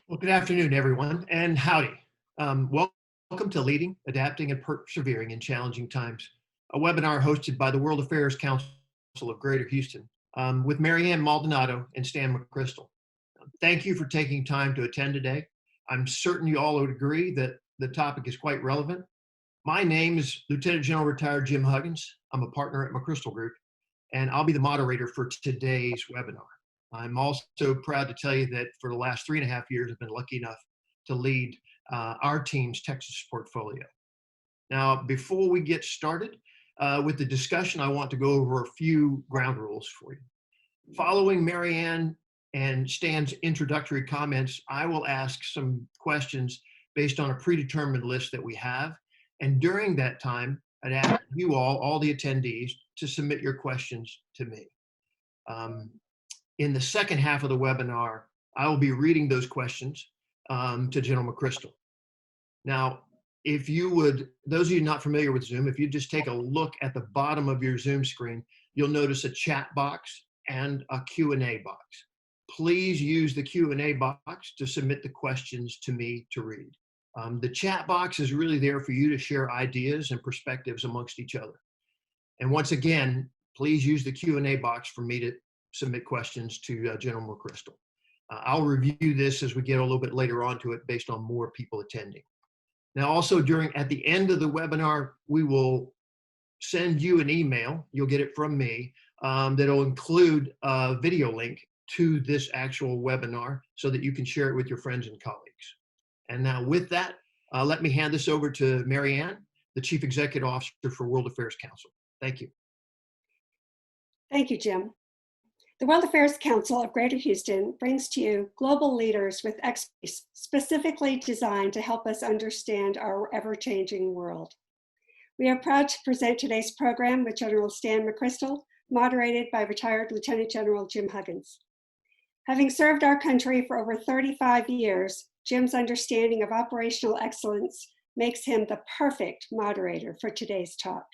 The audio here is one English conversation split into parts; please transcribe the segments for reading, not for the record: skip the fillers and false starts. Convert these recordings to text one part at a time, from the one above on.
Well, good afternoon, everyone, and howdy. Welcome to Leading, Adapting, and Persevering in Challenging Times, a webinar hosted by the World Affairs Council of Greater Houston with Marianne Maldonado and Stan McChrystal. Thank you for taking time to attend today. I'm certain you all would agree that the topic is quite relevant. My name is Lieutenant General Retired Jim Huggins. I'm a partner at McChrystal Group, and I'll be the moderator for today's webinar. I'm also proud to tell you that for the last 3.5 years, I've been lucky enough to lead our team's Texas portfolio. Now, before we get started with the discussion, I want to go over a few ground rules for you. Following Marianne and Stan's introductory comments, I will ask some questions based on a predetermined list that we have. And during that time, I'd ask you all the attendees, to submit your questions to me. In the second half of the webinar, I will be reading those questions to General McChrystal. Now, if you would, those of you not familiar with Zoom, if you just take a look at the bottom of your Zoom screen, you'll notice a chat box and a Q&A box. Please use the Q&A box to submit the questions to me to read. The chat box is really there for you to share ideas and perspectives amongst each other. And once again, please use the Q&A box for me to submit questions to General McChrystal. I'll review this as we get a little bit later on to it based on more people attending. Now also at the end of the webinar, we will send you an email, you'll get it from me, that'll include a video link to this actual webinar so that you can share it with your friends and colleagues. And now with that, let me hand this over to Marianne, the Chief Executive Officer for World Affairs Council. Thank you. Thank you, Jim. The World Affairs Council of Greater Houston brings to you global leaders with expertise specifically designed to help us understand our ever-changing world. We are proud to present today's program with General Stan McChrystal, moderated by retired Lieutenant General Jim Huggins. Having served our country for over 35 years, Jim's understanding of operational excellence makes him the perfect moderator for today's talk.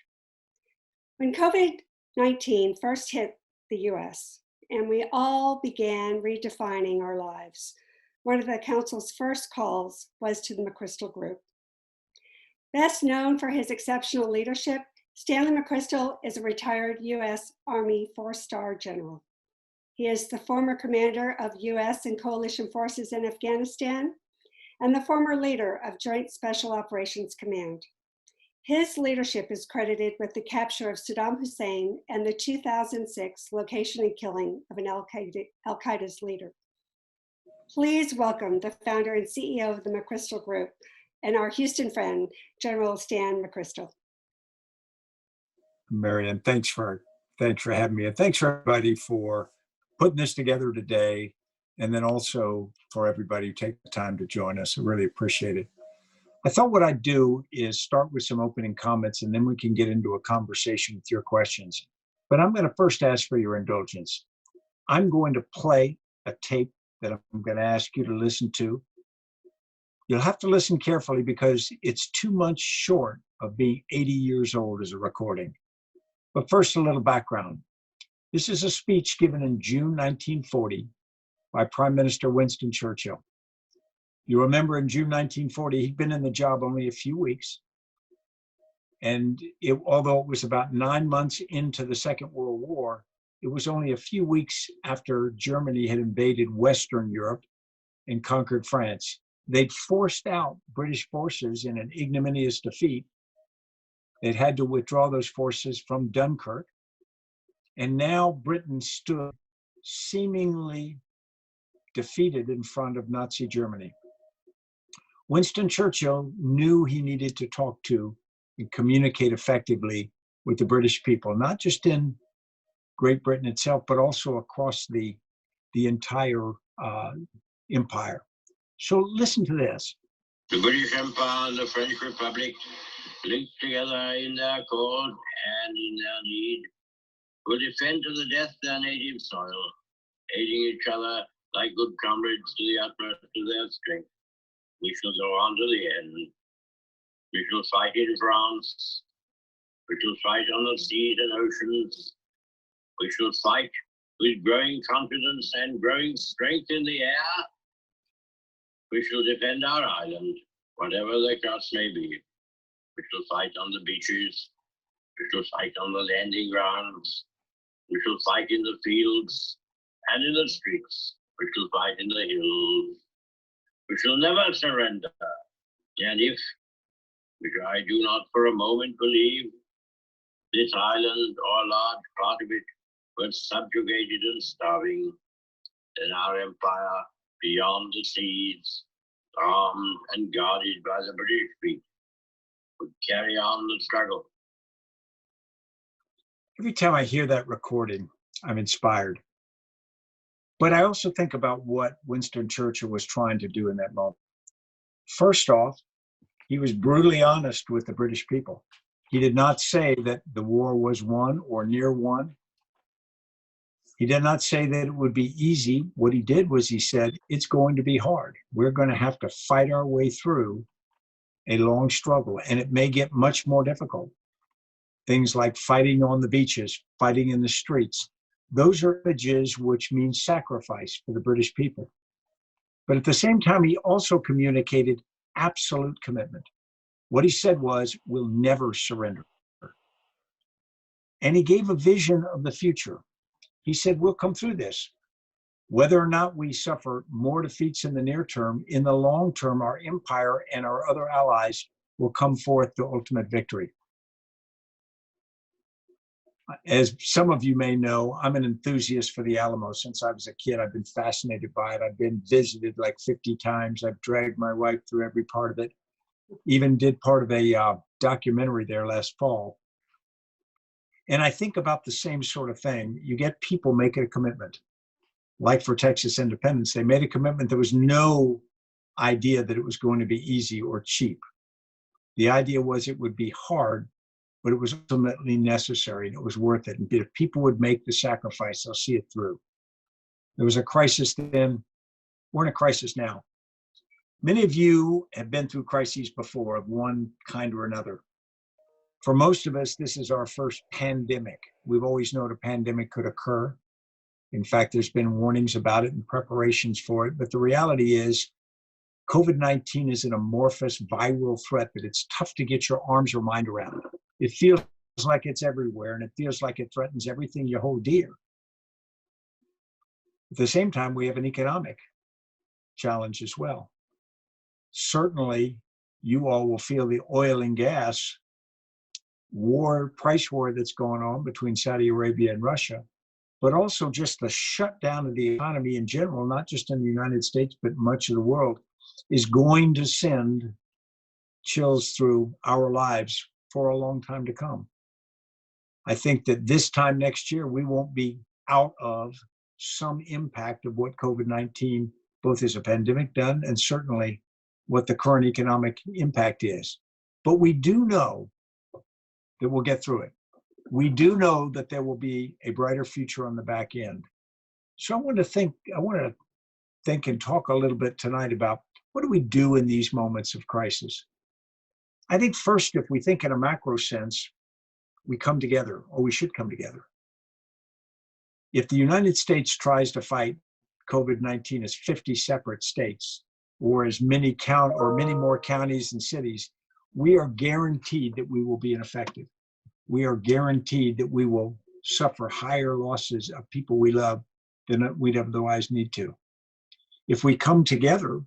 When COVID-19 first hit the US, and we all began redefining our lives, one of the Council's first calls was to the McChrystal Group. Best known for his exceptional leadership, Stanley McChrystal is a retired US Army 4-star general. He is the former commander of US and coalition forces in Afghanistan and the former leader of Joint Special Operations Command. His leadership is credited with the capture of Saddam Hussein and the 2006 location and killing of an al-Qaeda's leader. Please welcome the founder and CEO of the McChrystal Group and our Houston friend, General Stan McChrystal. Marianne, thanks for having me, and thanks for everybody for putting this together today, and then also for everybody who take the time to join us. I really appreciate it. I thought what I'd do is start with some opening comments, and then we can get into a conversation with your questions. But I'm going to first ask for your indulgence. I'm going to play a tape that I'm going to ask you to listen to. You'll have to listen carefully because it's 2 months short of being 80 years old as a recording. But first, a little background. This is a speech given in June 1940 by Prime Minister Winston Churchill. You remember in June 1940, he'd been in the job only a few weeks. And although it was about 9 months into the Second World War, it was only a few weeks after Germany had invaded Western Europe and conquered France. They'd forced out British forces in an ignominious defeat. They'd had to withdraw those forces from Dunkirk. And now Britain stood seemingly defeated in front of Nazi Germany. Winston Churchill knew he needed to talk to and communicate effectively with the British people, not just in Great Britain itself, but also across the entire empire. So listen to this. The British Empire and the French Republic linked together in their accord and in their need will defend to the death their native soil, aiding each other like good comrades to the utmost of their strength. We shall go on to the end. We shall fight in France. We shall fight on the seas and oceans. We shall fight with growing confidence and growing strength in the air. We shall defend our island, whatever the cost may be. We shall fight on the beaches. We shall fight on the landing grounds. We shall fight in the fields and in the streets. We shall fight in the hills. We shall never surrender. And if, which I do not for a moment believe, this island or large part of it was subjugated and starving, then our empire beyond the seas, armed and guarded by the British fleet, would carry on the struggle. Every time I hear that recording, I'm inspired. But I also think about what Winston Churchill was trying to do in that moment. First off, he was brutally honest with the British people. He did not say that the war was won or near won. He did not say that it would be easy. What he did was he said, it's going to be hard. We're going to have to fight our way through a long struggle, and it may get much more difficult. Things like fighting on the beaches, fighting in the streets. Those are images which mean sacrifice for the British people. But at the same time, he also communicated absolute commitment. What he said was, we'll never surrender. And he gave a vision of the future. He said, we'll come through this. Whether or not we suffer more defeats in the near term, in the long term, our empire and our other allies will come forth to ultimate victory. As some of you may know, I'm an enthusiast for the Alamo. Since I was a kid, I've been fascinated by it. I've been visited like 50 times. I've dragged my wife through every part of it. Even did part of a documentary there last fall. And I think about the same sort of thing. You get people making a commitment. Like for Texas independence, they made a commitment. There was no idea that it was going to be easy or cheap. The idea was it would be hard, but it was ultimately necessary and it was worth it. And if people would make the sacrifice, they'll see it through. There was a crisis then. We're in a crisis now. Many of you have been through crises before of one kind or another. For most of us, this is our first pandemic. We've always known a pandemic could occur. In fact, there's been warnings about it and preparations for it. But the reality is, COVID-19 is an amorphous viral threat that it's tough to get your arms or mind around. It feels like it's everywhere, and it feels like it threatens everything you hold dear. At the same time, we have an economic challenge as well. Certainly, you all will feel the oil and gas price war that's going on between Saudi Arabia and Russia, but also just the shutdown of the economy in general, not just in the United States, but much of the world, is going to send chills through our lives for a long time to come. I think that this time next year, we won't be out of some impact of what COVID-19, both as a pandemic done and certainly what the current economic impact is. But we do know that we'll get through it. We do know that there will be a brighter future on the back end. So I want to think and talk a little bit tonight about what do we do in these moments of crisis? I think first, if we think in a macro sense, we come together, or we should come together. If the United States tries to fight COVID-19 as 50 separate states, or as many more counties and cities, we are guaranteed that we will be ineffective. We are guaranteed that we will suffer higher losses of people we love than we'd otherwise need to. If we come together,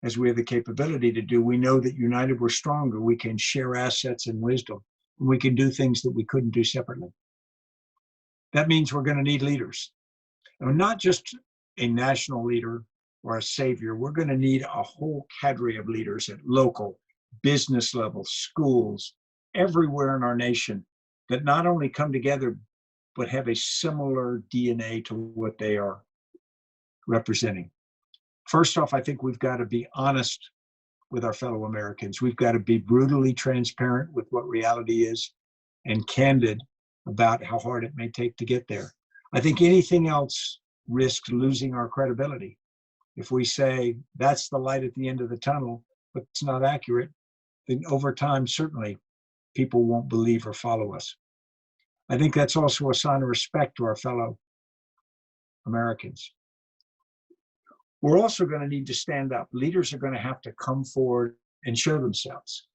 as we have the capability to do, we know that united we're stronger. We can share assets and wisdom, and we can do things that we couldn't do separately. That means we're going to need leaders. And not just a national leader or a savior. We're going to need a whole cadre of leaders at local, business level, schools, everywhere in our nation that not only come together, but have a similar DNA to what they are representing. First off, I think we've got to be honest with our fellow Americans. We've got to be brutally transparent with what reality is and candid about how hard it may take to get there. I think anything else risks losing our credibility. If we say that's the light at the end of the tunnel, but it's not accurate, then over time, certainly people won't believe or follow us. I think that's also a sign of respect to our fellow Americans. We're also going to need to stand up. Leaders are going to have to come forward and show themselves.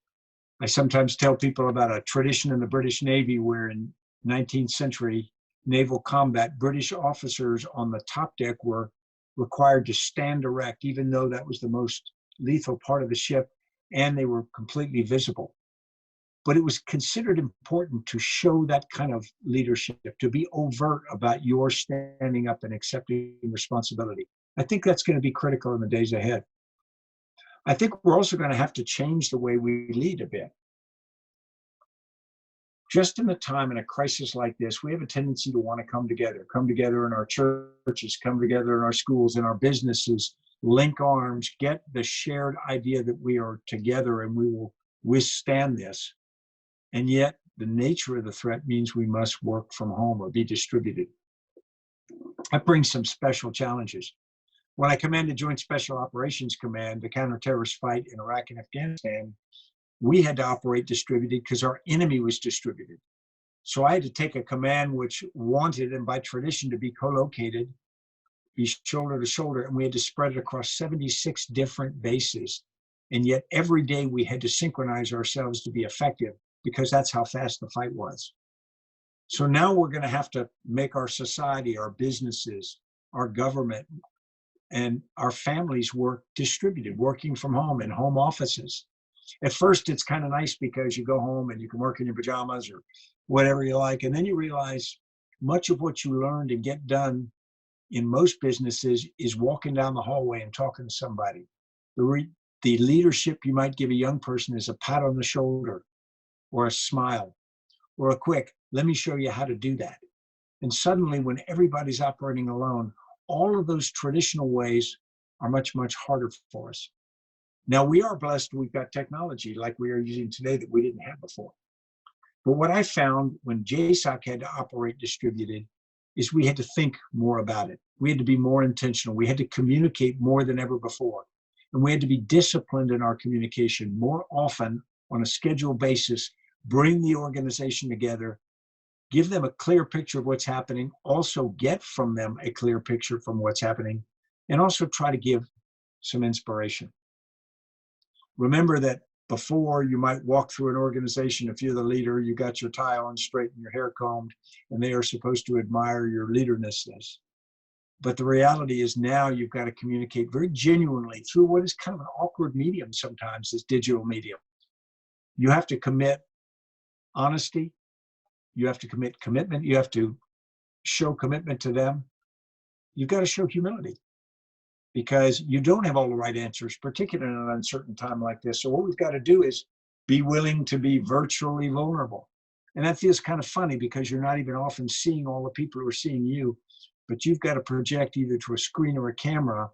I sometimes tell people about a tradition in the British Navy where in 19th century naval combat, British officers on the top deck were required to stand erect, even though that was the most lethal part of the ship, and they were completely visible. But it was considered important to show that kind of leadership, to be overt about your standing up and accepting responsibility. I think that's going to be critical in the days ahead. I think we're also going to have to change the way we lead a bit. Just in the time in a crisis like this, we have a tendency to want to come together in our churches, come together in our schools, in our businesses, link arms, get the shared idea that we are together and we will withstand this. And yet the nature of the threat means we must work from home or be distributed. That brings some special challenges. When I commanded Joint Special Operations Command, the counter-terrorist fight in Iraq and Afghanistan, we had to operate distributed because our enemy was distributed. So I had to take a command which wanted, and by tradition, to be co-located, be shoulder to shoulder, and we had to spread it across 76 different bases. And yet every day we had to synchronize ourselves to be effective because that's how fast the fight was. So now we're going to have to make our society, our businesses, our government, and our families work distributed, working from home in home offices. At first, it's kind of nice because you go home and you can work in your pajamas or whatever you like. And then you realize much of what you learned and get done in most businesses is walking down the hallway and talking to somebody. The leadership you might give a young person is a pat on the shoulder or a smile or a quick, let me show you how to do that. And suddenly when everybody's operating alone, all of those traditional ways are much, much harder for us. Now we are blessed, we've got technology like we are using today that we didn't have before. But what I found when JSOC had to operate distributed is we had to think more about it. We had to be more intentional. We had to communicate more than ever before. And we had to be disciplined in our communication more often on a scheduled basis, bring the organization together, give them a clear picture of what's happening, also get from them a clear picture from what's happening, and also try to give some inspiration. Remember that before you might walk through an organization, if you're the leader, you got your tie on straight and your hair combed, and they are supposed to admire your leaderlessness. But the reality is now you've got to communicate very genuinely through what is kind of an awkward medium sometimes, this digital medium. You have to commit honesty. You have to commit commitment. You have to show commitment to them. You've got to show humility because you don't have all the right answers, particularly in an uncertain time like this. So what we've got to do is be willing to be virtually vulnerable. And that feels kind of funny because you're not even often seeing all the people who are seeing you, but you've got to project either to a screen or a camera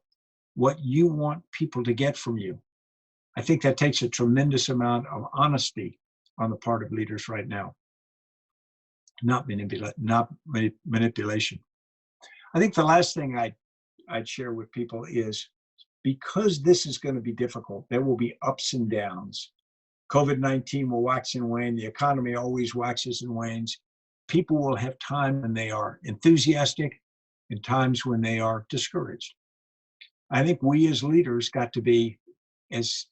what you want people to get from you. I think that takes a tremendous amount of honesty on the part of leaders right now, not manipulation. I think the last thing I'd share with people is because this is going to be difficult, there will be ups and downs. COVID-19 will wax and wane. The economy always waxes and wanes. People will have time when they are enthusiastic and times when they are discouraged. I think we as leaders got to be as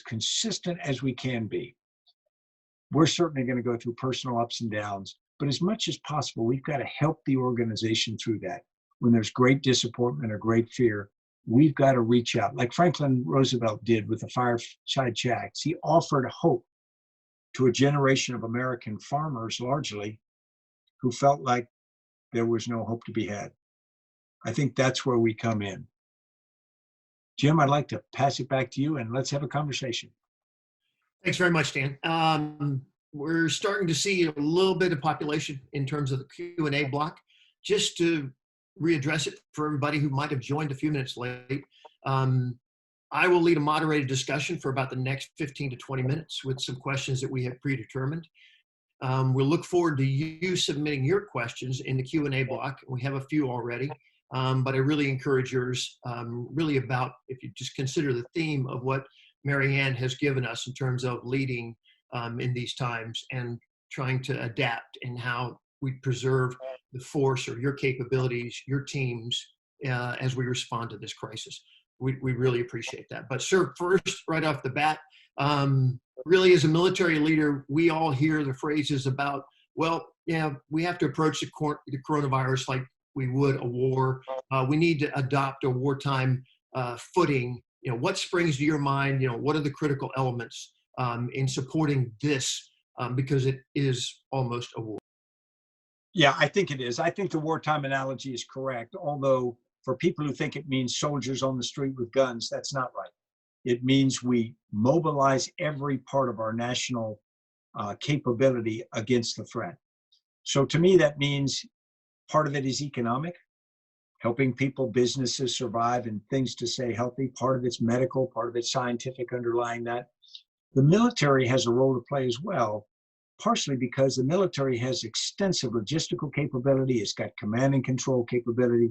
consistent as we can be. We're certainly going to go through personal ups and downs, but as much as possible, we've got to help the organization through that. When there's great disappointment or great fear, we've got to reach out, like Franklin Roosevelt did with the fireside chats. He offered hope to a generation of American farmers, largely, who felt like there was no hope to be had. I think that's where we come in. Jim, I'd like to pass it back to you and let's have a conversation. Thanks very much, Dan. We're starting to see a little bit of population in terms of the Q&A block. Just to readdress it for everybody who might have joined a few minutes late, I will lead a moderated discussion for about the next 15 to 20 minutes with some questions that we have predetermined. We'll look forward to you submitting your questions in the Q&A block. We have a few already, but I really encourage yours, really about, if you just consider the theme of what Mary Ann has given us in terms of leading in these times and trying to adapt and how we preserve the force or your capabilities, your teams, as we respond to this crisis. We really appreciate that. But sir, first, right off the bat, really as a military leader, we all hear the phrases about, well, yeah, we have to approach the coronavirus like we would a war. We need to adopt a wartime footing. What springs to your mind? What are the critical elements in supporting this? Because it is almost a war. Yeah, I think it is. I think the wartime analogy is correct, although for people who think it means soldiers on the street with guns, that's not right. It means we mobilize every part of our national capability against the threat. So to me, that means part of it is economic, helping people, businesses survive and things to stay healthy. Part of it's medical, part of it's scientific underlying that. The military has a role to play as well, partially because the military has extensive logistical capability. It's got command and control capability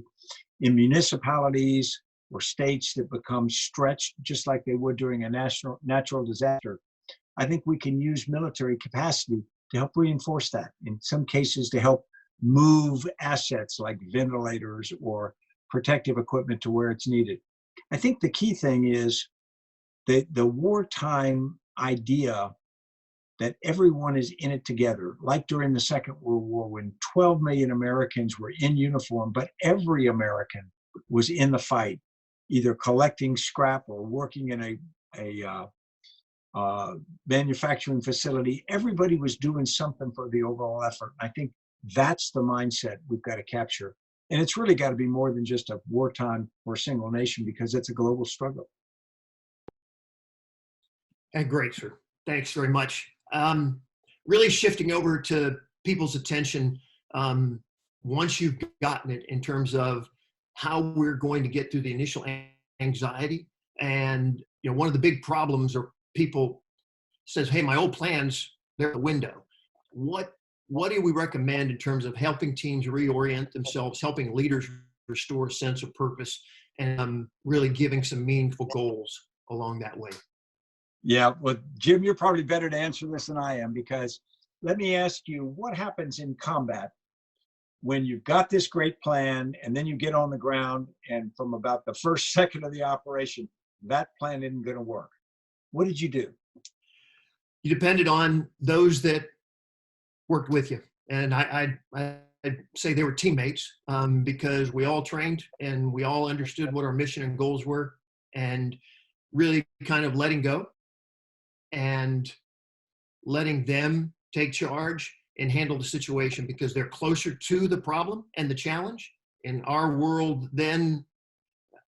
in municipalities or states that become stretched just like they would during a natural disaster. I think we can use military capacity to help reinforce that. In some cases, to help move assets like ventilators or protective equipment to where it's needed. I think the key thing is that the wartime idea that everyone is in it together, like during the Second World War when 12 million Americans were in uniform, but every American was in the fight, either collecting scrap or working in a manufacturing facility. Everybody was doing something for the overall effort. I think that's the mindset we've got to capture. And it's really got to be more than just a wartime or a single nation, because it's a global struggle. Great, sir. Thanks very much. Really shifting over to people's attention, once you've gotten it in terms of how we're going to get through the initial anxiety. And one of the big problems are people says, hey, my old plans, they're out the window. What do we recommend in terms of helping teams reorient themselves, helping leaders restore a sense of purpose, and really giving some meaningful goals along that way? Yeah, well, Jim, you're probably better to answer this than I am, because let me ask you, what happens in combat when you've got this great plan and then you get on the ground and from about the first second of the operation, that plan isn't going to work? What did you do? You depended on those that worked with you. And I'd say they were teammates, because we all trained and we all understood what our mission and goals were, and really kind of letting go and letting them take charge and handle the situation, because they're closer to the problem and the challenge. In our world then,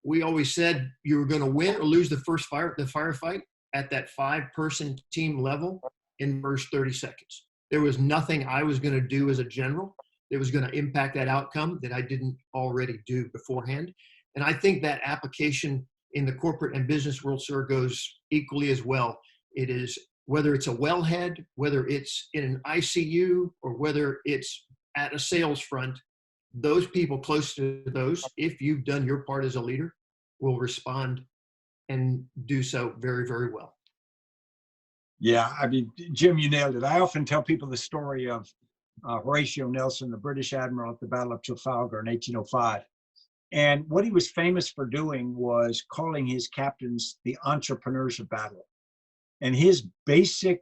we always said you were going to win or lose the firefight at that 5-person team level in the first 30 seconds. There was nothing I was going to do as a general that was going to impact that outcome that I didn't already do beforehand. And I think that application in the corporate and business world, sir, goes equally as well. It is, whether it's a wellhead, whether it's in an ICU, or whether it's at a sales front, those people close to those, if you've done your part as a leader, will respond and do so very, very well. Yeah, I mean, Jim, you nailed it. I often tell people the story of Horatio Nelson, the British admiral at the Battle of Trafalgar in 1805. And what he was famous for doing was calling his captains the entrepreneurs of battle. And his basic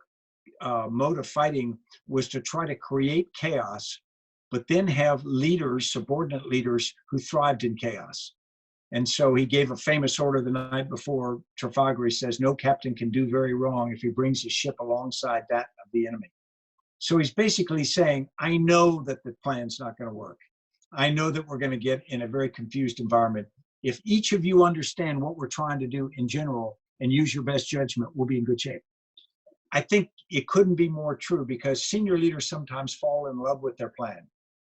mode of fighting was to try to create chaos, but then have leaders, subordinate leaders, who thrived in chaos. And so he gave a famous order the night before Trafalgar. He says, no captain can do very wrong if he brings his ship alongside that of the enemy. So he's basically saying, I know that the plan's not going to work. I know that we're going to get in a very confused environment. If each of you understand what we're trying to do in general and use your best judgment, we'll be in good shape. I think it couldn't be more true, because senior leaders sometimes fall in love with their plan.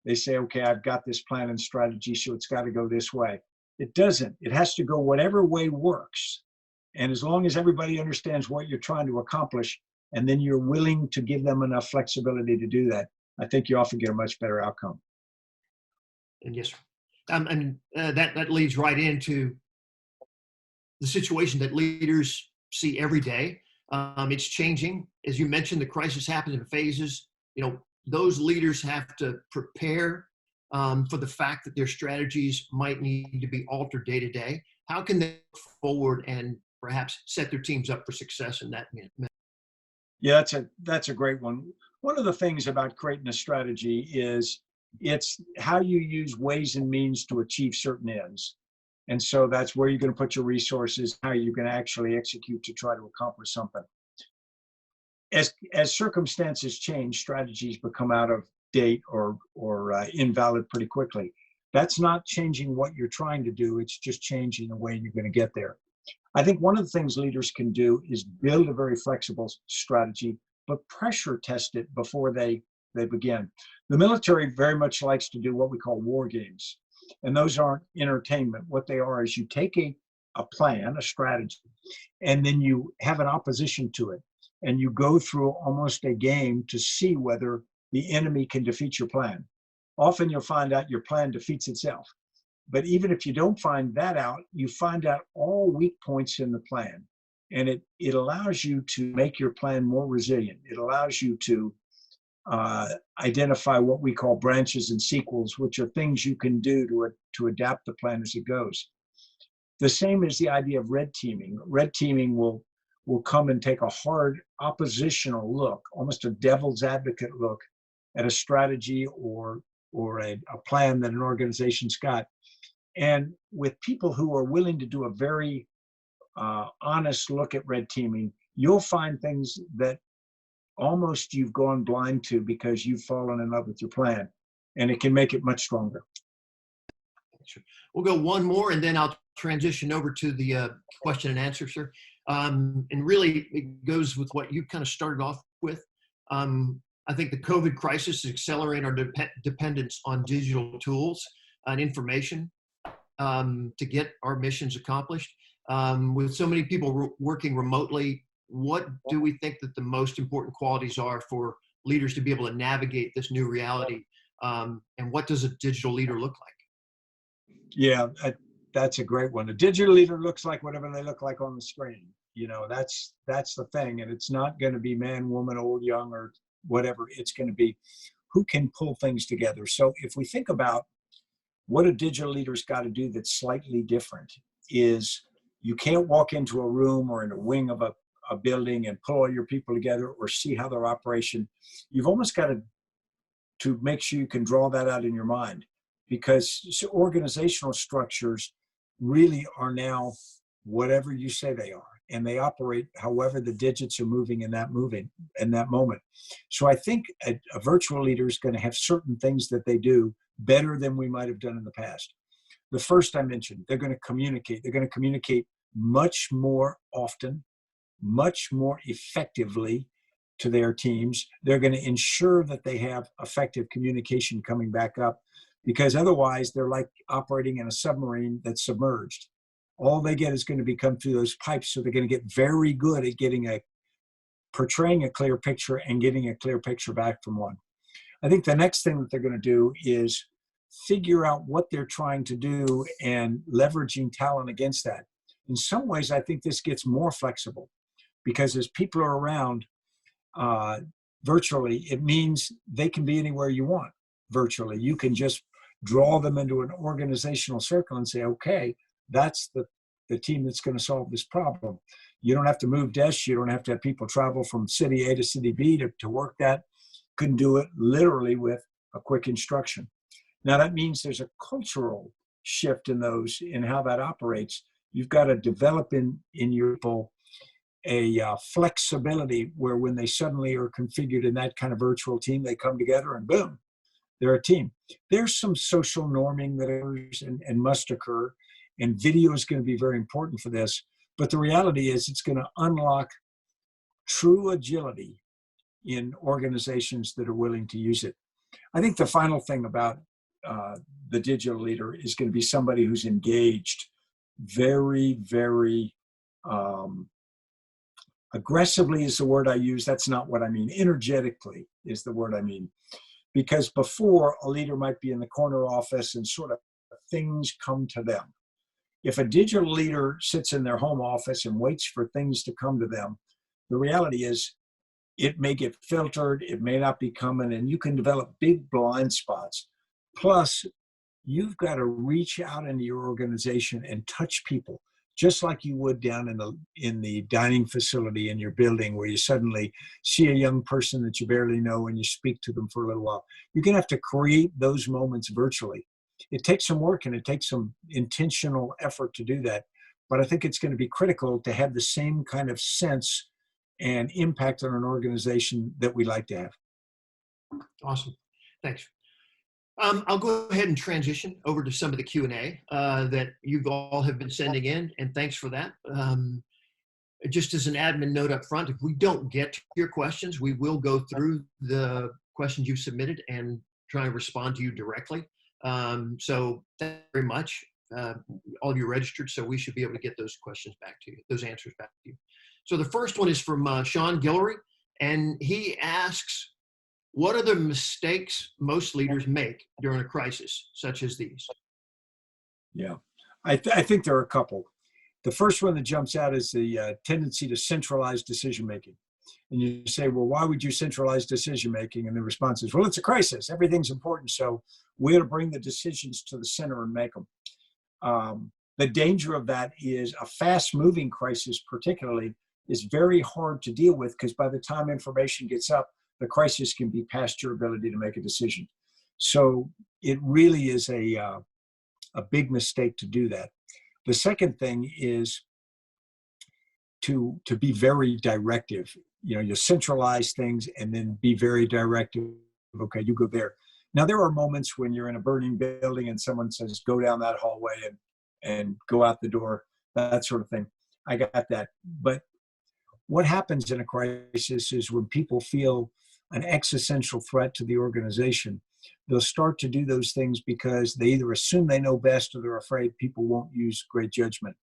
They say, okay, I've got this plan and strategy, so it's got to go this way. It doesn't. It has to go whatever way works. And as long as everybody understands what you're trying to accomplish, and then you're willing to give them enough flexibility to do that, I think you often get a much better outcome. And yes, that leads right into the situation that leaders see every day. It's changing. As you mentioned, the crisis happens in phases. Those leaders have to prepare for the fact that their strategies might need to be altered day to day? How can they look forward and perhaps set their teams up for success in that? Yeah, that's a great one. One of the things about creating a strategy is it's how you use ways and means to achieve certain ends. And so that's where you're going to put your resources, how you're going to actually execute to try to accomplish something. As circumstances change, strategies become out of date or invalid pretty quickly. That's not changing what you're trying to do. It's just changing the way you're going to get there. I think one of the things leaders can do is build a very flexible strategy, but pressure test it before they begin. The military very much likes to do what we call war games. And those aren't entertainment. What they are is you take a plan, a strategy, and then you have an opposition to it. And you go through almost a game to see whether the enemy can defeat your plan. Often you'll find out your plan defeats itself. But even if you don't find that out, you find out all weak points in the plan. And it allows you to make your plan more resilient. It allows you to identify what we call branches and sequels, which are things you can do to adapt the plan as it goes. The same is the idea of red teaming. Red teaming will come and take a hard oppositional look, almost a devil's advocate look at a strategy or a plan that an organization's got. And with people who are willing to do a very honest look at red teaming, you'll find things that almost you've gone blind to because you've fallen in love with your plan, and it can make it much stronger. Sure. We'll go one more, and then I'll transition over to the question and answer, sir. And really, it goes with what you kind of started off with. I think the COVID crisis is accelerating our dependence on digital tools and information to get our missions accomplished. With so many people working remotely, what do we think that the most important qualities are for leaders to be able to navigate this new reality? And what does a digital leader look like? Yeah, that's a great one. A digital leader looks like whatever they look like on the screen. You know, that's the thing. And it's not going to be man, woman, old, young, or whatever. It's going to be who can pull things together. So if we think about what a digital leader's got to do that's slightly different, is you can't walk into a room or in a wing of a building and pull all your people together or see how their operation. You've almost got to make sure you can draw that out in your mind, because organizational structures really are now whatever you say they are, and they operate however the digits are moving in that moment. So I think a virtual leader is going to have certain things that they do better than we might have done in the past. The first I mentioned, they're going to communicate. They're going to communicate much more often, much more effectively to their teams. They're going to ensure that they have effective communication coming back up, because otherwise they're like operating in a submarine that's submerged. All they get is going to come through those pipes. So they're going to get very good at portraying a clear picture and getting a clear picture back from one. I think the next thing that they're going to do is figure out what they're trying to do and leveraging talent against that. In some ways, I think this gets more flexible, because as people are around virtually, it means they can be anywhere you want virtually. You can just draw them into an organizational circle and say, okay, that's the team that's going to solve this problem. You don't have to move desks. You don't have to have people travel from city A to city B to work that. You can do it literally with a quick instruction. Now that means there's a cultural shift in how that operates. You've got to develop in your people a flexibility where when they suddenly are configured in that kind of virtual team, they come together and boom, they're a team. There's some social norming that occurs and must occur, and video is going to be very important for this. But the reality is it's going to unlock true agility in organizations that are willing to use it. I think the final thing about the digital leader is going to be somebody who's engaged very, very aggressively is the word I use. That's not what I mean. Energetically is the word I mean. Because before, a leader might be in the corner office and sort of things come to them. If a digital leader sits in their home office and waits for things to come to them, the reality is it may get filtered, it may not be coming, and you can develop big blind spots. Plus, you've got to reach out into your organization and touch people, just like you would down in the dining facility in your building, where you suddenly see a young person that you barely know and you speak to them for a little while. You're going to have to create those moments virtually. It takes some work and it takes some intentional effort to do that. But I think it's going to be critical to have the same kind of sense and impact on an organization that we like to have. Awesome. Thanks. I'll go ahead and transition over to some of the Q&A that you all have been sending in, and thanks for that. Just as an admin note up front, if we don't get to your questions, we will go through the questions you've submitted and try and respond to you directly. So thank you very much. All of you registered, so we should be able to get those questions back to you, those answers back to you. So the first one is from Sean Guillory, and he asks, what are the mistakes most leaders make during a crisis such as these? Yeah, I think there are a couple. The first one that jumps out is the tendency to centralize decision-making. And you say, well, why would you centralize decision-making? And the response is, well, it's a crisis. Everything's important. So we're to bring the decisions to the center and make them. The danger of that is a fast-moving crisis, particularly, is very hard to deal with, because by the time information gets up, the crisis can be past your ability to make a decision. So it really is a big mistake to do that. The second thing is to be very directive. You know, you centralize things and then be very directive. Okay, you go there. Now, there are moments when you're in a burning building and someone says, go down that hallway and go out the door, that sort of thing. I got that. But what happens in a crisis is when people feel an existential threat to the organization, they'll start to do those things because they either assume they know best or they're afraid people won't use great judgment.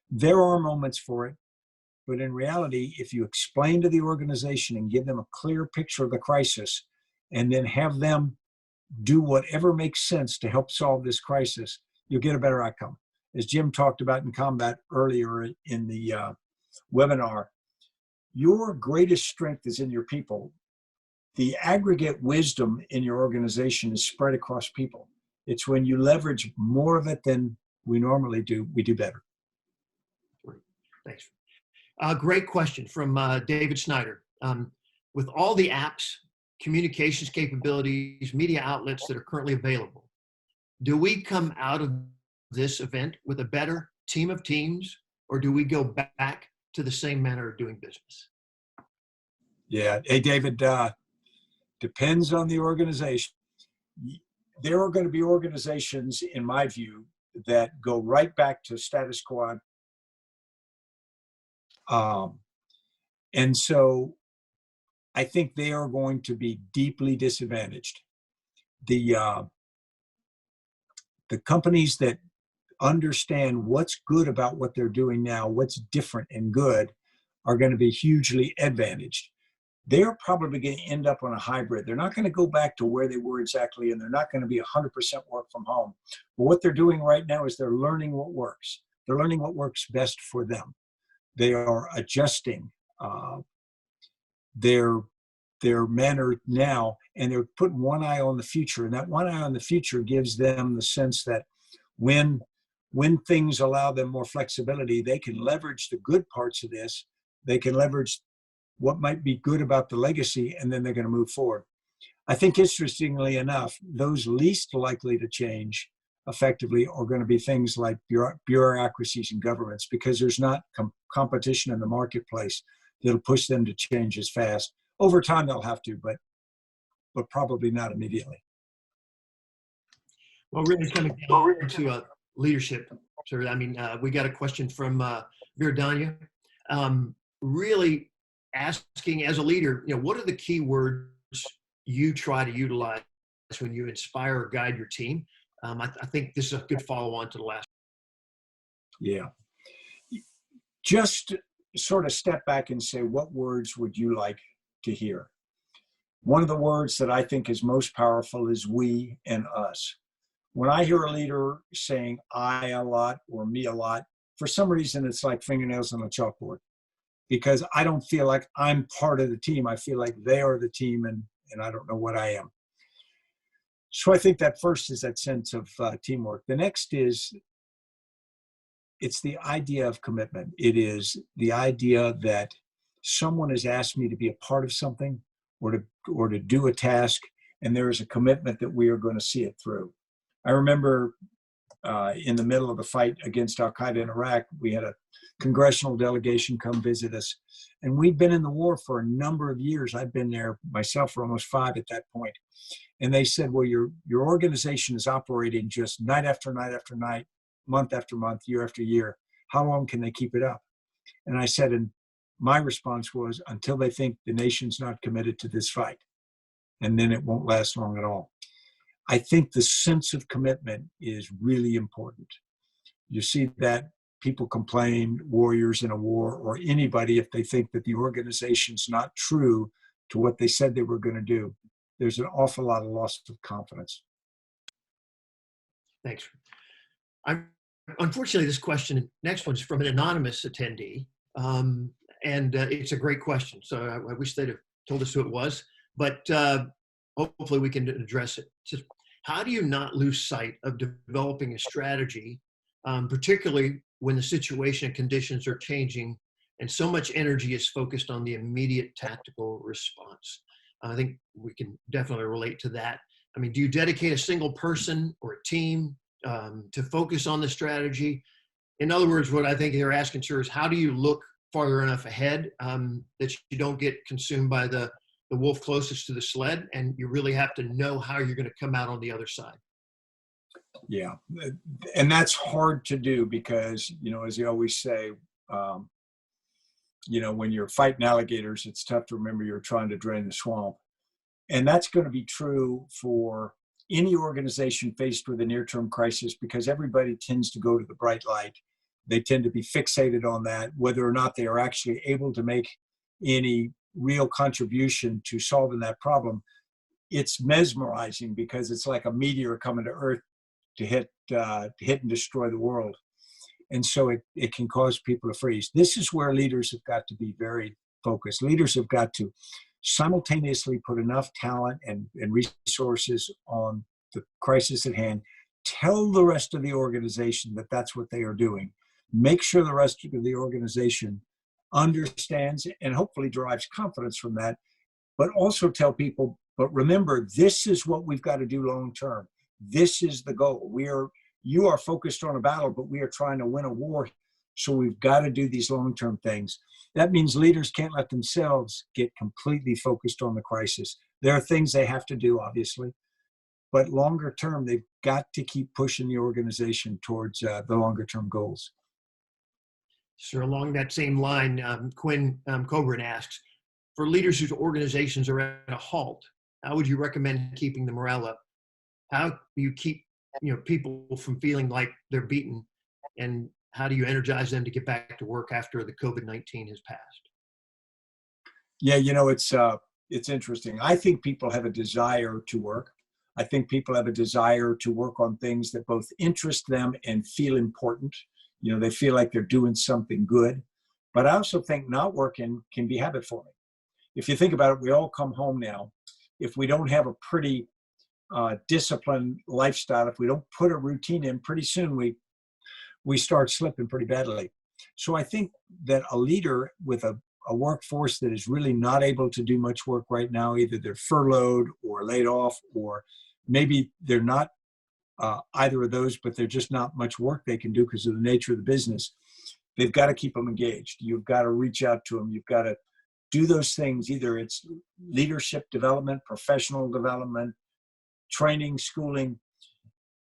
There are moments for it, but in reality, if you explain to the organization and give them a clear picture of the crisis and then have them do whatever makes sense to help solve this crisis, you'll get a better outcome. As Jim talked about in combat earlier in the webinar, your greatest strength is in your people. The aggregate wisdom in your organization is spread across people. It's when you leverage more of it than we normally do, we do better. Great. Thanks. Great question from David Snyder. With all the apps, communications capabilities, media outlets that are currently available, do we come out of this event with a better team of teams, or do we go back to the same manner of doing business? Yeah. Hey, David, depends on the organization. There are going to be organizations, in my view, that go right back to status quo. And so I think they are going to be deeply disadvantaged. The companies that understand what's good about what they're doing now, what's different and good, are going to be hugely advantaged. They're probably going to end up on a hybrid. They're not going to go back to where they were exactly, and they're not going to be 100% work from home. But what they're doing right now is they're learning what works. They're learning what works best for them. They are adjusting their manner now, and they're putting one eye on the future. And that one eye on the future gives them the sense that when things allow them more flexibility, they can leverage the good parts of this. They can leverage what might be good about the legacy, and then they're going to move forward. I think, interestingly enough, those least likely to change effectively are going to be things like bureaucracies and governments, because there's not competition in the marketplace that'll push them to change as fast. Over time, they'll have to, but probably not immediately. Well, really coming down to leadership, sir. I mean, we got a question from Virdanya, really asking, as a leader, what are the key words you try to utilize when you inspire or guide your team? I think this is a good follow-on to the last. Yeah. Just sort of step back and say, what words would you like to hear? One of the words that I think is most powerful is we and us. When I hear a leader saying I a lot or me a lot, for some reason, it's like fingernails on a chalkboard, because I don't feel like I'm part of the team. I feel like they are the team, and I don't know what I am. So I think that first is that sense of teamwork. The next is, it's the idea of commitment. It is the idea that someone has asked me to be a part of something or to do a task, and there is a commitment that we are going to see it through. I remember in the middle of the fight against al-Qaeda in Iraq, we had a congressional delegation come visit us, and we'd been in the war for a number of years. I'd been there myself for almost 5 at that point. And they said, well, your organization is operating just night after night after night, month after month, year after year. How long can they keep it up? And I said, and my response was, until they think the nation's not committed to this fight. And then it won't last long at all. I think the sense of commitment is really important. You see that people complain, warriors in a war, or anybody, if they think that the organization's not true to what they said they were going to do, there's an awful lot of loss of confidence. Thanks. Unfortunately, this next one is from an anonymous attendee. It's a great question. So I wish they'd have told us who it was, but hopefully we can address it. Just, how do you not lose sight of developing a strategy, particularly when the situation and conditions are changing and so much energy is focused on the immediate tactical response? I think we can definitely relate to that. I mean, do you dedicate a single person or a team to focus on the strategy? In other words, what I think they're asking, sir, is how do you look farther enough ahead that you don't get consumed by the wolf closest to the sled, and you really have to know how you're going to come out on the other side? Yeah, and that's hard to do because, as you always say, when you're fighting alligators, it's tough to remember you're trying to drain the swamp. And that's going to be true for any organization faced with a near-term crisis, because everybody tends to go to the bright light. They tend to be fixated on that, whether or not they are actually able to make any real contribution to solving that problem. It's mesmerizing because it's like a meteor coming to Earth to hit and destroy the world. And so it can cause people to freeze. This is where leaders have got to be very focused. Leaders have got to simultaneously put enough talent and resources on the crisis at hand, tell the rest of the organization that that's what they are doing, make sure the rest of the organization understands and hopefully derives confidence from that, but also tell people, but remember, this is what we've got to do long term. This is the goal. You are focused on a battle, but we are trying to win a war. So we've got to do these long-term things. That means leaders can't let themselves get completely focused on the crisis. There are things they have to do, obviously, but longer term, they've got to keep pushing the organization towards the longer-term goals. Sir, along that same line, Quinn Coburn asks, for leaders whose organizations are at a halt, how would you recommend keeping the morale up? How do you keep people from feeling like they're beaten, and how do you energize them to get back to work after the COVID-19 has passed? Yeah, it's interesting. I think people have a desire to work. I think people have a desire to work on things that both interest them and feel important. They feel like they're doing something good. But I also think not working can be habit forming. If you think about it, we all come home now. If we don't have a pretty disciplined lifestyle, if we don't put a routine in, pretty soon we start slipping pretty badly. So I think that a leader with a workforce that is really not able to do much work right now, either they're furloughed or laid off, or maybe they're not either of those, but there's just not much work they can do because of the nature of the business. They've got to keep them engaged. You've got to reach out to them. You've got to do those things. Either it's leadership development, professional development, training, schooling.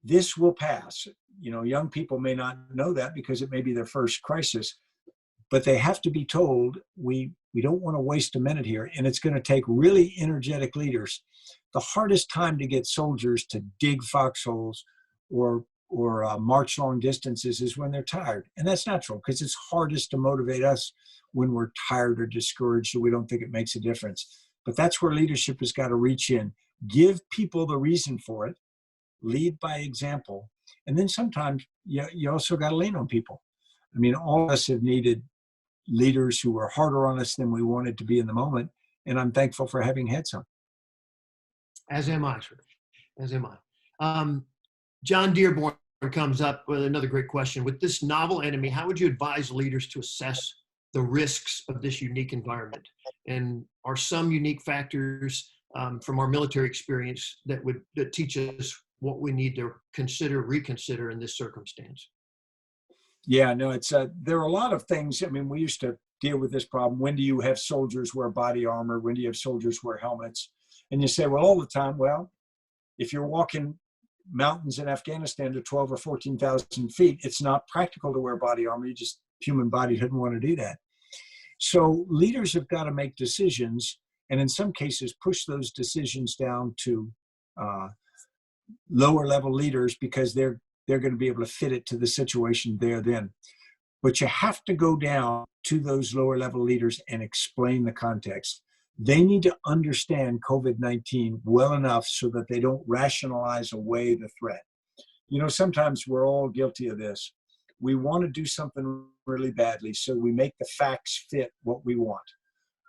This will pass. Young people may not know that because it may be their first crisis, but they have to be told, we don't want to waste a minute here. And it's going to take really energetic leaders. The hardest time to get soldiers to dig foxholes or march long distances is when they're tired. And that's natural because it's hardest to motivate us when we're tired or discouraged or we don't think it makes a difference. But that's where leadership has got to reach in, give people the reason for it, lead by example. And then sometimes you also got to lean on people. I mean, all of us have needed leaders who were harder on us than we wanted to be in the moment. And I'm thankful for having had some. As am I, sir. As am I. John Dearborn comes up with another great question. With this novel enemy, how would you advise leaders to assess the risks of this unique environment? And are some unique factors from our military experience that teach us what we need to reconsider in this circumstance? Yeah, no, it's there are a lot of things. I mean, we used to deal with this problem. When do you have soldiers wear body armor? When do you have soldiers wear helmets? And you say, well, all the time. Well, if you're walking mountains in Afghanistan to 12 or 14,000 feet, it's not practical to wear body armor. Human body doesn't want to do that. So leaders have got to make decisions, and in some cases push those decisions down to lower level leaders because they're going to be able to fit it to the situation there then. But you have to go down to those lower level leaders and explain the context. They need to understand COVID-19 well enough so that they don't rationalize away the threat. You know, sometimes we're all guilty of this. We want to do something really badly, so we make the facts fit what we want.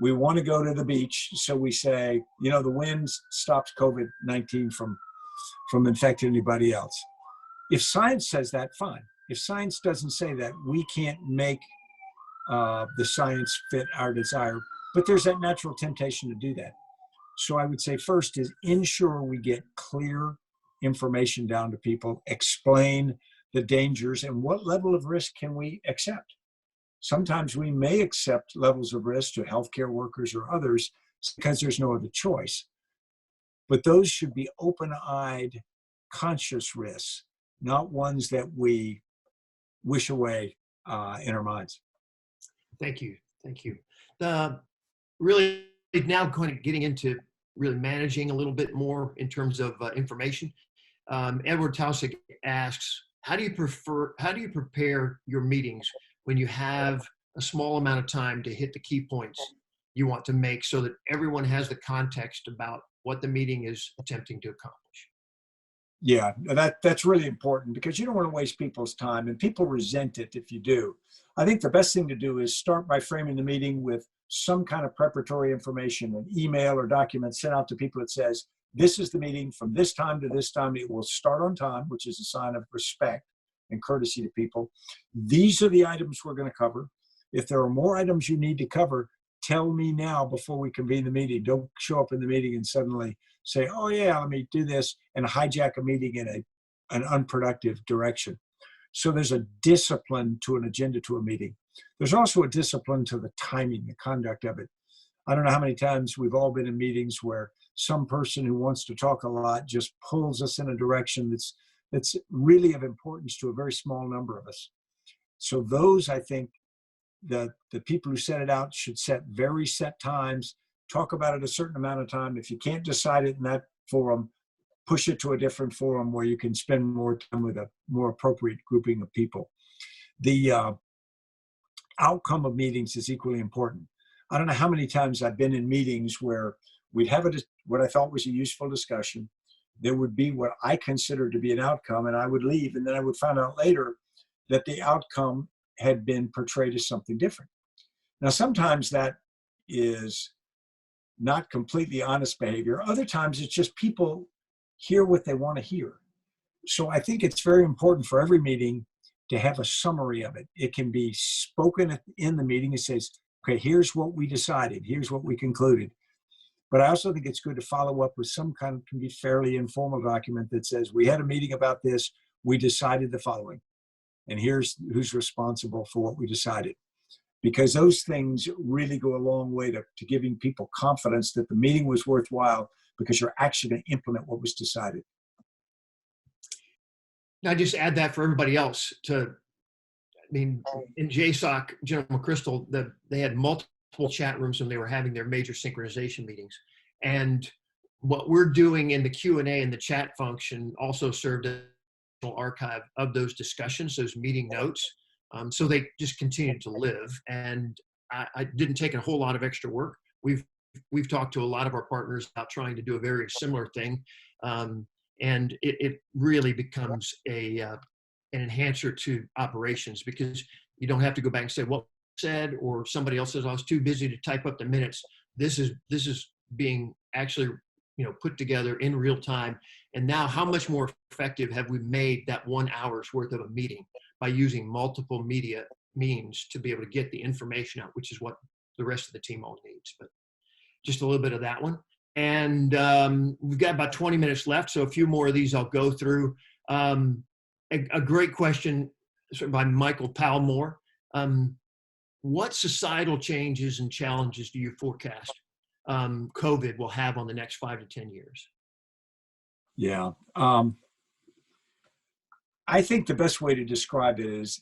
We want to go to the beach, so we say, you know, the wind stops COVID-19 from infecting anybody else. If science says that, fine. If science doesn't say that, we can't make the science fit our desire. But there's that natural temptation to do that. So I would say first is ensure we get clear information down to people, explain the dangers and what level of risk can we accept. Sometimes we may accept levels of risk to healthcare workers or others because there's no other choice. But those should be open-eyed, conscious risks, not ones that we wish away in our minds. Thank you. Thank you. Really now kind of getting into really managing a little bit more in terms of information. Edward Taussig asks, how do you prepare your meetings when you have a small amount of time to hit the key points you want to make so that everyone has the context about what the meeting is attempting to accomplish? Yeah, that's really important because you don't want to waste people's time, and people resent it if you do. I think the best thing to do is start by framing the meeting with some kind of preparatory information, an email or document sent out to people that says, this is the meeting from this time to this time. It will start on time, which is a sign of respect and courtesy to people. These are the items we're going to cover. If there are more items you need to cover, tell me now before we convene the meeting. Don't show up in the meeting and suddenly say, oh yeah, let me do this, and hijack a meeting in an unproductive direction. So there's a discipline to an agenda to a meeting. There's also a discipline to the timing, the conduct of it. I don't know how many times we've all been in meetings where some person who wants to talk a lot just pulls us in a direction that's really of importance to a very small number of us. So those, I think, the people who set it out should set very set times, talk about it a certain amount of time. If you can't decide it in that forum, push it to a different forum where you can spend more time with a more appropriate grouping of people. The outcome of meetings is equally important. I don't know how many times I've been in meetings where we'd have what I thought was a useful discussion. There would be what I considered to be an outcome, and I would leave, and then I would find out later that the outcome had been portrayed as something different. Now, sometimes that is not completely honest behavior. Other times it's just people hear what they want to hear. So I think it's very important for every meeting to have a summary of it. It can be spoken in the meeting. It says, okay, here's what we decided. Here's what we concluded. But I also think it's good to follow up with some kind of, can be fairly informal document that says, we had a meeting about this. We decided the following. And here's who's responsible for what we decided. Because those things really go a long way to giving people confidence that the meeting was worthwhile because you're actually going to implement what was decided. Now, just add that for everybody else in JSOC, General McChrystal, they had multiple chat rooms when they were having their major synchronization meetings. And what we're doing in the Q&A and the chat function also served as an archive of those discussions, those meeting notes. So they just continued to live, and I didn't take a whole lot of extra work. We've talked to a lot of our partners about trying to do a very similar thing, and it really becomes an enhancer to operations because you don't have to go back and say what said, or somebody else says I was too busy to type up the minutes. This is being actually put together in real time, And now how much more effective have we made that 1 hour's worth of a meeting by using multiple media means to be able to get the information out, which is what the rest of the team all needs. But just a little bit of that one. And we've got about 20 minutes left, so a few more of these I'll go through. A great question by Michael Palmore. What societal changes and challenges do you forecast COVID will have on the next 5 to 10 years? Yeah. I think the best way to describe it is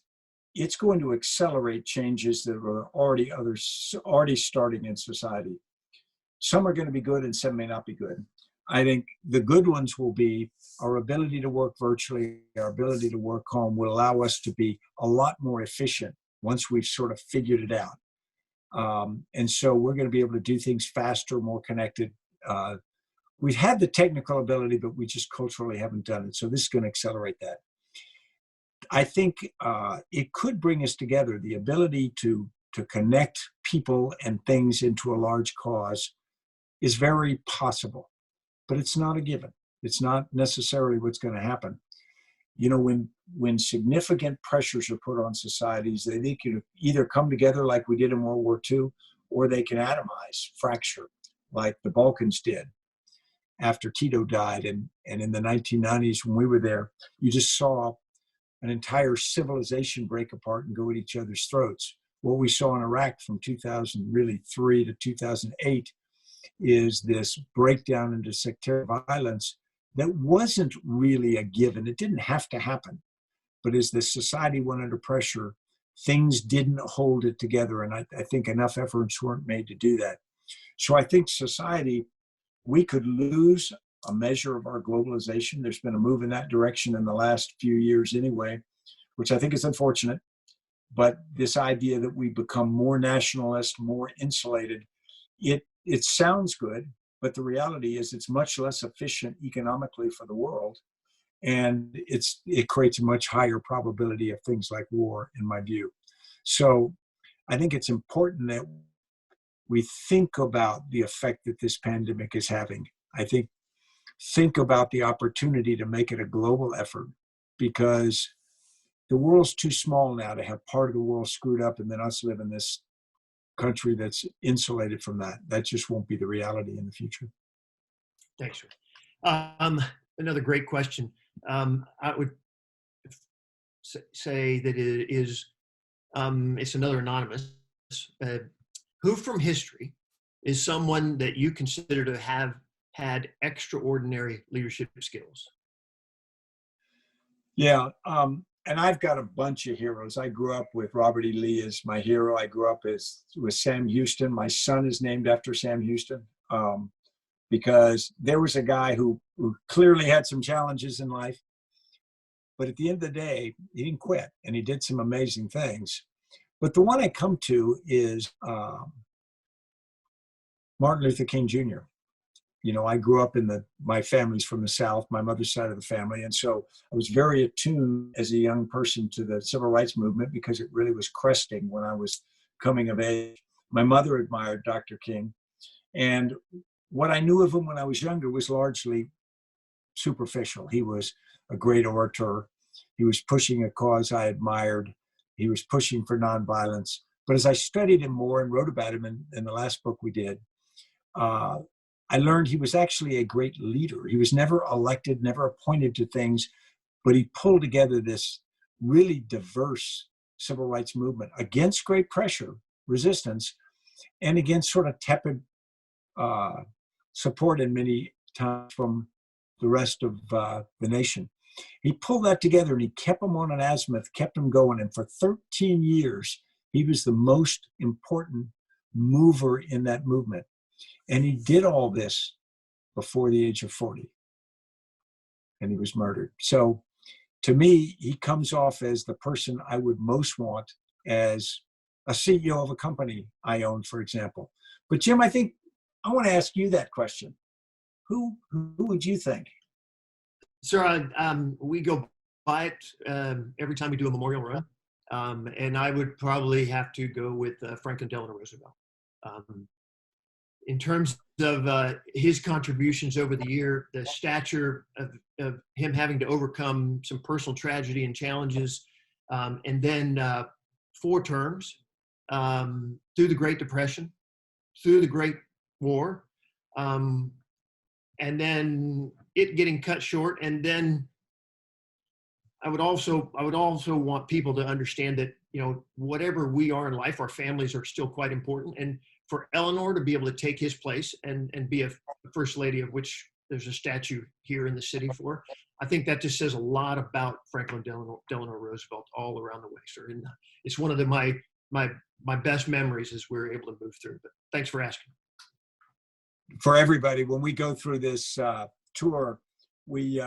it's going to accelerate changes that are already starting in society. Some are going to be good and some may not be good. I think the good ones will be our ability to work virtually, our ability to work home will allow us to be a lot more efficient once we've sort of figured it out. And so we're going to be able to do things faster, more connected. We've had the technical ability, but we just culturally haven't done it. So this is going to accelerate that. I think it could bring us together. The ability to connect people and things into a large cause is very possible, but it's not a given. It's not necessarily what's going to happen. You know, when significant pressures are put on societies, they can either come together like we did in World War II, or they can atomize, fracture, like the Balkans did after Tito died. And in the 1990s, when we were there, you just saw an entire civilization break apart and go at each other's throats. What we saw in Iraq from 2003 to 2008 is this breakdown into sectarian violence that wasn't really a given. It didn't have to happen. But as the society went under pressure, things didn't hold it together. And I think enough efforts weren't made to do that. So I think society, we could lose a measure of our globalization. There's been a move in that direction in the last few years anyway, which I think is unfortunate. But this idea that we become more nationalist, more insulated, it sounds good, but the reality is it's much less efficient economically for the world. And it creates a much higher probability of things like war, in my view. So I think it's important that we think about the effect that this pandemic is having. I think about the opportunity to make it a global effort, because the world's too small now to have part of the world screwed up and then us live in this country that's insulated from that. That just won't be the reality in the future. Thanks. Another great question. I would say that it is, it's another anonymous. Who from history is someone that you consider to have had extraordinary leadership skills? Yeah, and I've got a bunch of heroes. I grew up with Robert E. Lee as my hero. I grew up with Sam Houston. My son is named after Sam Houston, because there was a guy who clearly had some challenges in life, but at the end of the day, he didn't quit, and he did some amazing things. But the one I come to is Martin Luther King Jr. You know, I grew up my family's from the South, my mother's side of the family. And so I was very attuned as a young person to the civil rights movement, because it really was cresting when I was coming of age. My mother admired Dr. King. And what I knew of him when I was younger was largely superficial. He was a great orator. He was pushing a cause I admired. He was pushing for nonviolence. But as I studied him more and wrote about him in the last book we did, I learned he was actually a great leader. He was never elected, never appointed to things, but he pulled together this really diverse civil rights movement against great pressure, resistance, and against sort of tepid support in many times from the rest of the nation. He pulled that together and he kept them on an azimuth, kept them going. And for 13 years, he was the most important mover in that movement. And he did all this before the age of 40. And he was murdered. So to me, he comes off as the person I would most want as a CEO of a company I own, for example. But Jim, I think I want to ask you that question. Who would you think? Sir, we go by it every time we do a memorial run. And I would probably have to go with Franklin Delano Roosevelt. in terms of his contributions over the year, the stature of him having to overcome some personal tragedy and challenges, and then 4 terms through the Great Depression, through the Great War, and then it getting cut short. And then I would also want people to understand that, you know, whatever we are in life, our families are still quite important. And for Eleanor to be able to take his place and be a first lady, of which there's a statue here in the city for, I think that just says a lot about Franklin Delano Roosevelt all around the way, sir. And it's one of my best memories as we're able to move through. But thanks for asking. For everybody, when we go through this tour, we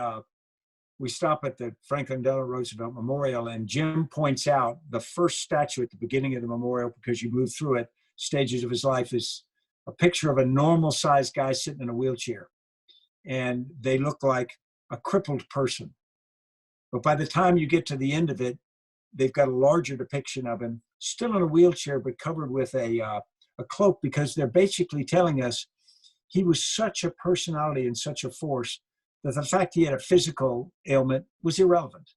stop at the Franklin Delano Roosevelt Memorial, and Jim points out the first statue at the beginning of the memorial, because you move through it, stages of his life, is a picture of a normal sized guy sitting in a wheelchair. And they look like a crippled person. But by the time you get to the end of it, they've got a larger depiction of him, still in a wheelchair, but covered with a cloak, because they're basically telling us he was such a personality and such a force that the fact he had a physical ailment was irrelevant.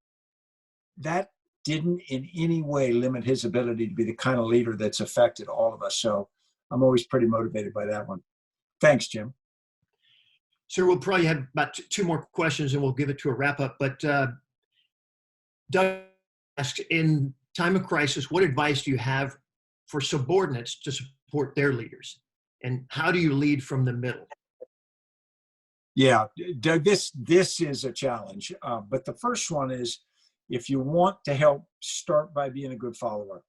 That didn't in any way limit his ability to be the kind of leader that's affected all of us. So I'm always pretty motivated by that one. Thanks, Jim. Sir, we'll probably have about 2 more questions and we'll give it to a wrap up. But Doug asked, in time of crisis, what advice do you have for subordinates to support their leaders? And how do you lead from the middle? Yeah, Doug, this is a challenge. But the first one is, if you want to help, start by being a good follower.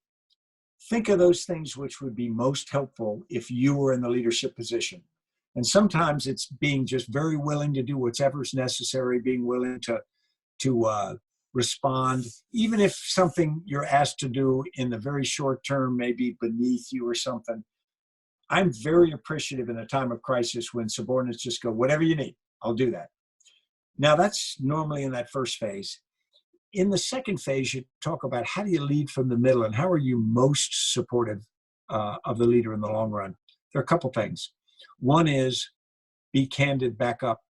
Think of those things which would be most helpful if you were in the leadership position. And sometimes it's being just very willing to do whatever's necessary, being willing to respond, even if something you're asked to do in the very short term may be beneath you or something. I'm very appreciative in a time of crisis when subordinates just go, whatever you need, I'll do that. Now, that's normally in that first phase. In the second phase, you talk about how do you lead from the middle and how are you most supportive of the leader in the long run. There are a couple things. One is be candid, back up.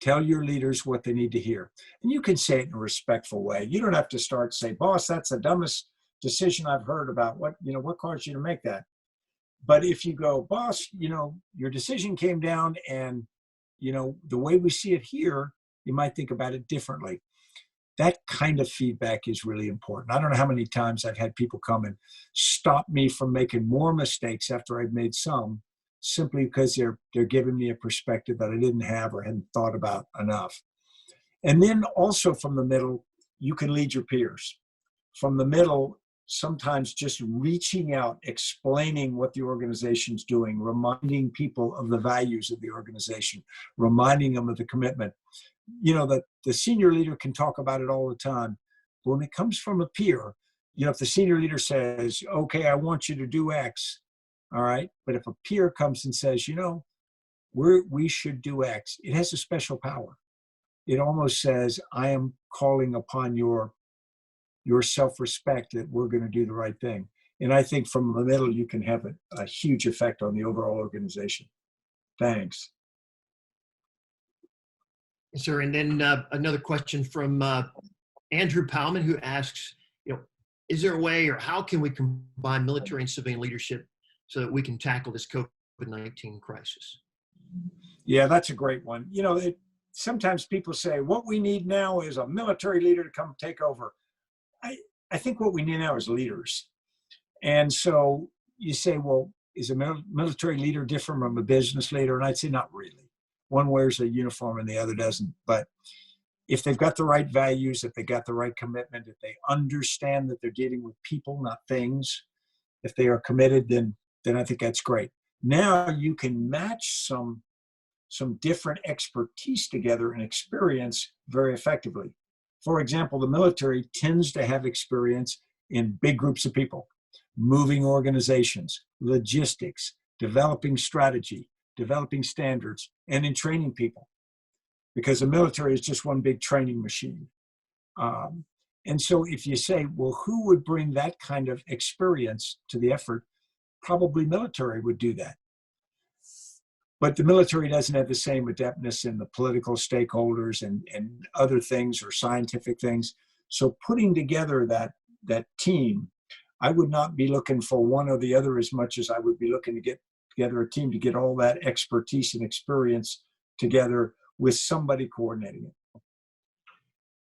Tell your leaders what they need to hear. And you can say it in a respectful way. You don't have to start say, boss, that's the dumbest decision I've heard about. What caused you to make that? But if you go, boss, your decision came down and, the way we see it here, you might think about it differently. That kind of feedback is really important. I don't know how many times I've had people come and stop me from making more mistakes after I've made some, simply because they're giving me a perspective that I didn't have or hadn't thought about enough. And then also from the middle, you can lead your peers. From the middle, sometimes just reaching out, explaining what the organization's doing, reminding people of the values of the organization, reminding them of the commitment. The senior leader can talk about it all the time. But when it comes from a peer, if the senior leader says, okay, I want you to do X, all right. But if a peer comes and says, we should do X, it has a special power. It almost says, I am calling upon your self-respect that we're going to do the right thing. And I think from the middle, you can have a huge effect on the overall organization. Thanks. Yes, sir. And then another question from Andrew Powman, who asks, is there a way or how can we combine military and civilian leadership so that we can tackle this COVID-19 crisis? Yeah, that's a great one. Sometimes people say, what we need now is a military leader to come take over. I think what we need now is leaders. And so you say, well, is a military leader different from a business leader? And I'd say not really. One wears a uniform and the other doesn't. But if they've got the right values, if they got the right commitment, if they understand that they're dealing with people, not things, if they are committed, then I think that's great. Now you can match some different expertise together and experience very effectively. For example, the military tends to have experience in big groups of people, moving organizations, logistics, developing strategy, developing standards, and in training people, because the military is just one big training machine. And so if you say, well, who would bring that kind of experience to the effort? Probably military would do that. but the military doesn't have the same adeptness in the political stakeholders and other things or scientific things. So putting together that team, I would not be looking for one or the other as much as I would be looking to get together a team to get all that expertise and experience together with somebody coordinating it.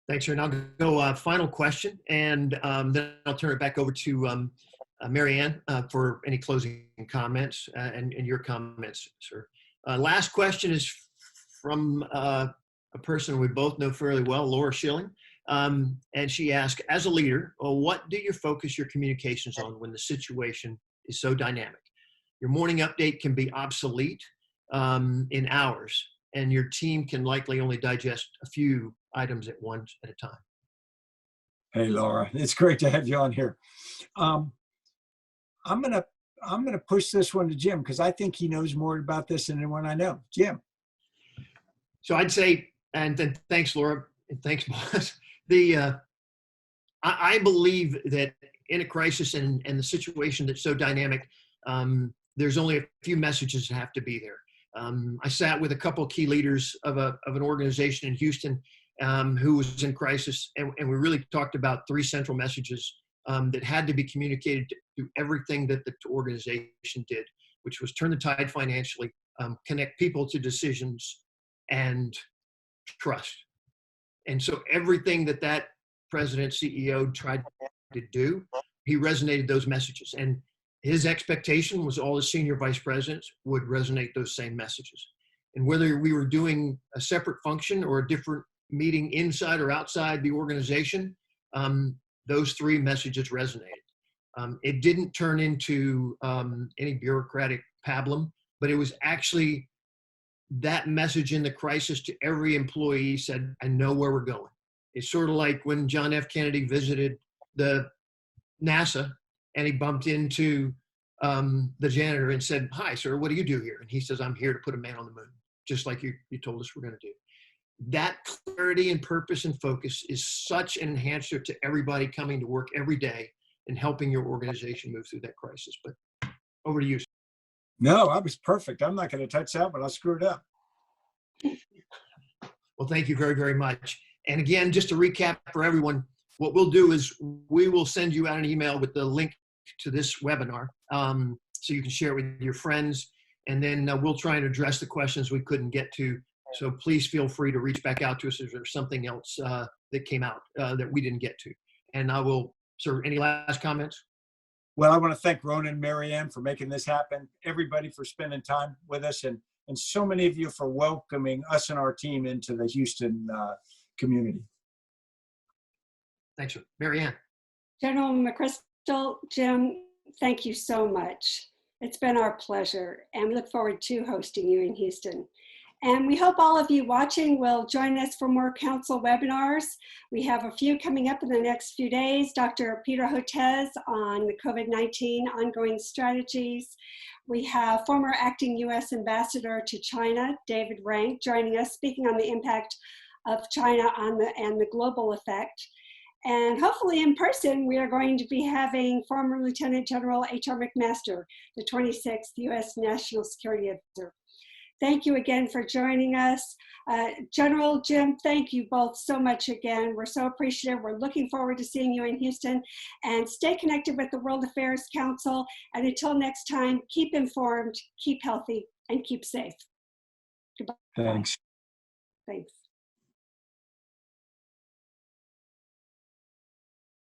Thanks, sir. And I'll go final question, and then I'll turn it back over to Mary Ann for any closing comments and your comments, sir. Last question is from a person we both know fairly well, Laura Schilling. And she asked, as a leader, what do you focus your communications on when the situation is so dynamic? Your morning update can be obsolete in hours, and your team can likely only digest a few items at once at a time. Hey, Laura, it's great to have you on here. I'm gonna push this one to Jim because I think he knows more about this than anyone I know. Jim. So I'd say, and then thanks, Laura, and thanks, boss. I believe that in a crisis and the situation that's so dynamic, there's only a few messages that have to be there. I sat with a couple of key leaders of an organization in Houston who was in crisis, and we really talked about three central messages that had to be communicated through everything that the organization did, which was turn the tide financially, connect people to decisions, and trust. And so everything that president, CEO tried to do, he resonated those messages. And his expectation was all the senior vice presidents would resonate those same messages. And whether we were doing a separate function or a different meeting inside or outside the organization, those three messages resonated. It didn't turn into any bureaucratic pablum, but it was actually that message in the crisis to every employee said, I know where we're going. It's sort of like when John F. Kennedy visited the NASA and he bumped into the janitor and said, hi, sir, what do you do here? And he says, I'm here to put a man on the moon, just like you told us we're going to do. That clarity and purpose and focus is such an enhancer to everybody coming to work every day and helping your organization move through that crisis. But over to you, sir. No, I was perfect. I'm not going to touch that, but I'll screw it up. Well, thank you very, very much. And again, just to recap for everyone, what we'll do is we will send you out an email with the link to this webinar so you can share it with your friends. And then we'll try and address the questions we couldn't get to. So please feel free to reach back out to us if there's something else that came out that we didn't get to. And I will, sir, any last comments? Well, I want to thank Ronan and Mary Ann for making this happen, everybody for spending time with us, and so many of you for welcoming us and our team into the Houston community. Thanks, sir. Mary Ann. General McChrystal, Jim, thank you so much. It's been our pleasure, and we look forward to hosting you in Houston. And we hope all of you watching will join us for more council webinars. We have a few coming up in the next few days. Dr. Peter Hotez on the COVID-19 ongoing strategies. We have former acting U.S. Ambassador to China, David Rank, joining us, speaking on the impact of China and the global effect. And hopefully in person, we are going to be having former Lieutenant General H.R. McMaster, the 26th U.S. National Security Advisor. Thank you again for joining us. General, Jim, thank you both so much again. We're so appreciative. We're looking forward to seeing you in Houston, and stay connected with the World Affairs Council. And until next time, keep informed, keep healthy, and keep safe. Goodbye. Thanks. Thanks.